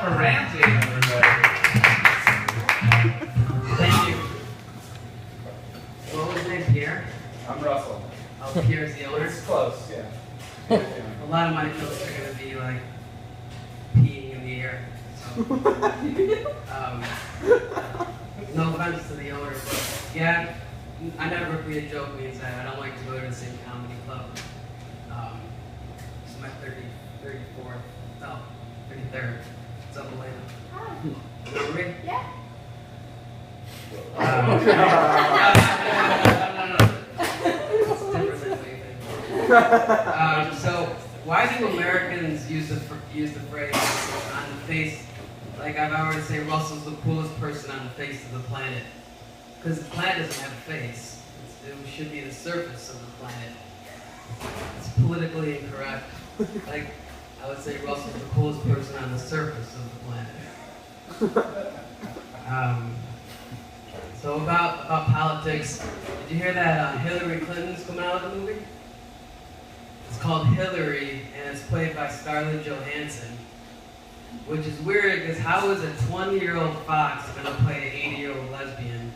for ranting, everybody. Thank you. What was his name? Pierre? I'm Russell. Oh, Pierre's the owner? It's close, yeah. A lot of my jokes are going to be like peeing in the air. So, no offense to the owner, but yeah, I never repeat a joke means that I don't like to go to the same comedy club. This is my 34th, no, 33rd. It's up Atlanta. Remember me? Yeah. No. It's different than what you think. So, why do Americans use the phrase on the face? Like I've already said, Russell's the coolest person on the face of the planet. Because the planet doesn't have a face. It should be the surface of the planet. It's politically incorrect. Like, I would say Russell's the coolest person on the surface of the planet. So about politics, did you hear that Hillary Clinton's coming out with a movie? It's called Hillary, and it's played by Scarlett Johansson. Which is weird, because how is a 20-year-old fox going to play an 80-year-old lesbian?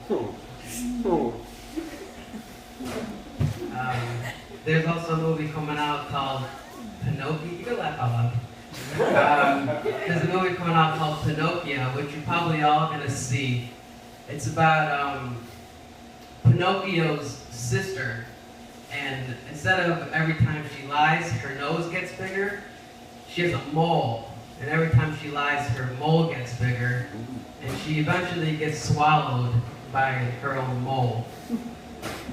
There's also a movie coming out called Pinocchio. You can laugh out loud. There's a movie coming out called Pinocchio, which you're probably all going to see. It's about Pinocchio's sister, and instead of every time she lies, her nose gets bigger, she has a mole. And every time she lies, her mole gets bigger, and she eventually gets swallowed by her own mole.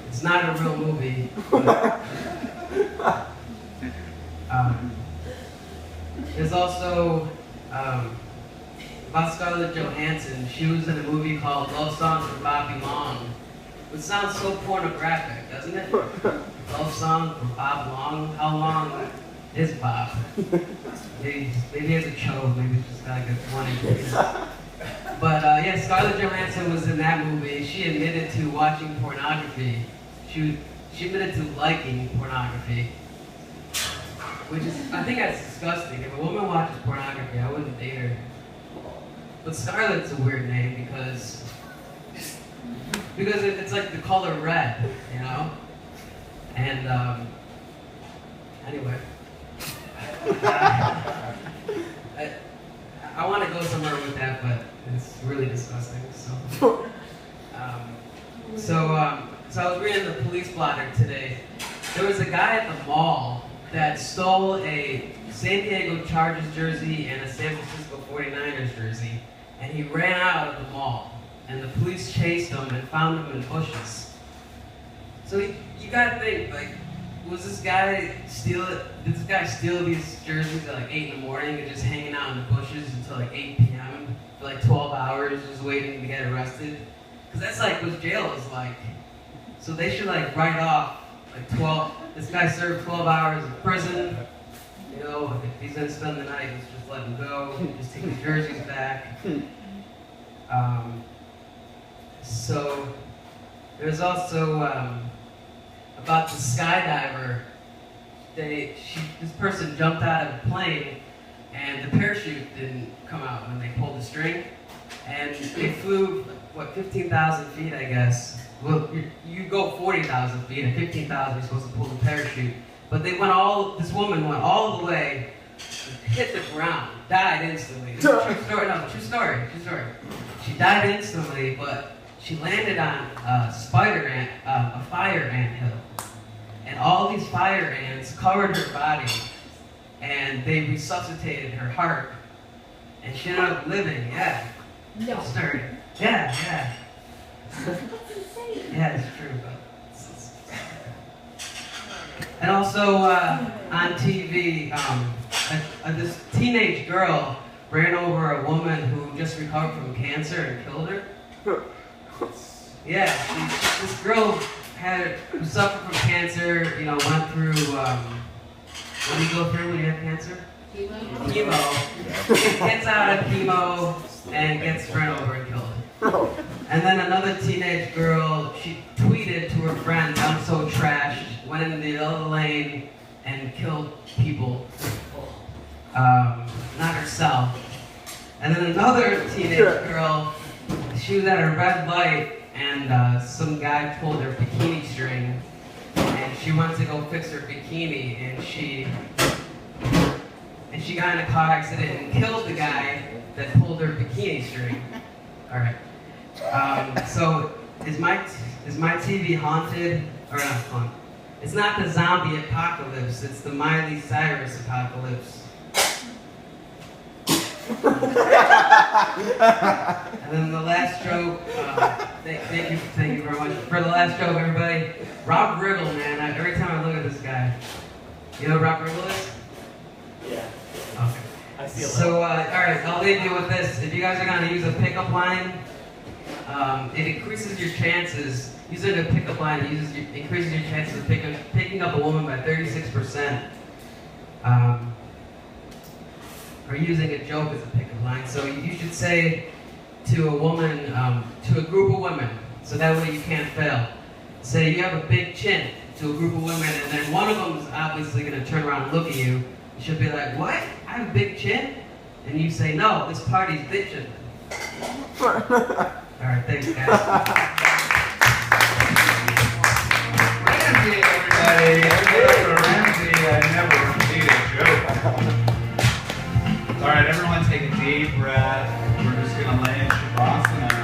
It's not a real movie, but there's also about Scarlett Johansson. She was in a movie called Love Song for Bobby Long, which sounds so pornographic, doesn't it? Love Song for Bob Long. How long is Bob? Maybe he has a chode, maybe he's just got like a 20. But yeah, Scarlett Johansson was in that movie. She admitted to watching pornography. She admitted to liking pornography. Which is, I think that's disgusting. If a woman watches pornography, I wouldn't date her. But Scarlett's a weird name because it's like the color red, you know? And anyway. I want to go somewhere with that, but it's really disgusting. So I was reading the police blotter today. There was a guy at the mall that stole a San Diego Chargers jersey and a San Francisco 49ers jersey, and he ran out of the mall. And the police chased him and found him in bushes. So you gotta think, like, did this guy steal these jerseys at like 8 in the morning and just hanging out in the bushes until like 8 p.m. for like 12 hours just waiting to get arrested? Because that's like what jail is like. So they should like write off like 12, this guy served 12 hours in prison. You know, if he's gonna spend the night, let's just let him go, just take the jerseys back. So there's also, about the skydiver, this person jumped out of a plane and the parachute didn't come out when they pulled the string. And they flew, 15,000 feet, I guess. Well, you go 40,000 feet, and 15,000 you're supposed to pull the parachute. But this woman went all the way, hit the ground, died instantly. True story. She died instantly, but she landed on a fire ant hill. And all these fire ants covered her body, and they resuscitated her heart, and she ended up living. Yeah. No. Story. Yeah. That's insane. Yeah, it's true. And also on TV, this teenage girl ran over a woman who just recovered from cancer and killed her. Yeah, this girl who suffered from cancer, went through, what do you go through when you have cancer? Chemo. Gets out of chemo and gets run over and killed. And then another teenage girl, she tweeted to her friends, "I'm so trashed," went in the other lane and killed people. Not herself. And then another teenage girl, she was at a red light, and some guy pulled her bikini string, and she went to go fix her bikini, and she got in a car accident and killed the guy that pulled her bikini string. All right. So is my TV haunted or not haunted? It's not the zombie apocalypse. It's the Miley Cyrus apocalypse. And then the last joke. Thank you very much for the last joke, everybody. Rob Riggle, man. Every time I look at this guy, you know who Rob Riggle is? Yeah. Okay. I feel So, all right, I'll leave you with this. If you guys are going to use a pickup line, it increases your chances. Using a pickup line increases your chances of picking up a woman by 36%. Or using a joke as a pickup line. So you should say to a woman, to a group of women, so that way you can't fail. Say you have a big chin to a group of women, and then one of them is obviously going to turn around and look at you. She'll be like, "What? I have a big chin?" And you say, "No, this party's bitchin'." All right, thanks, guys. Everybody.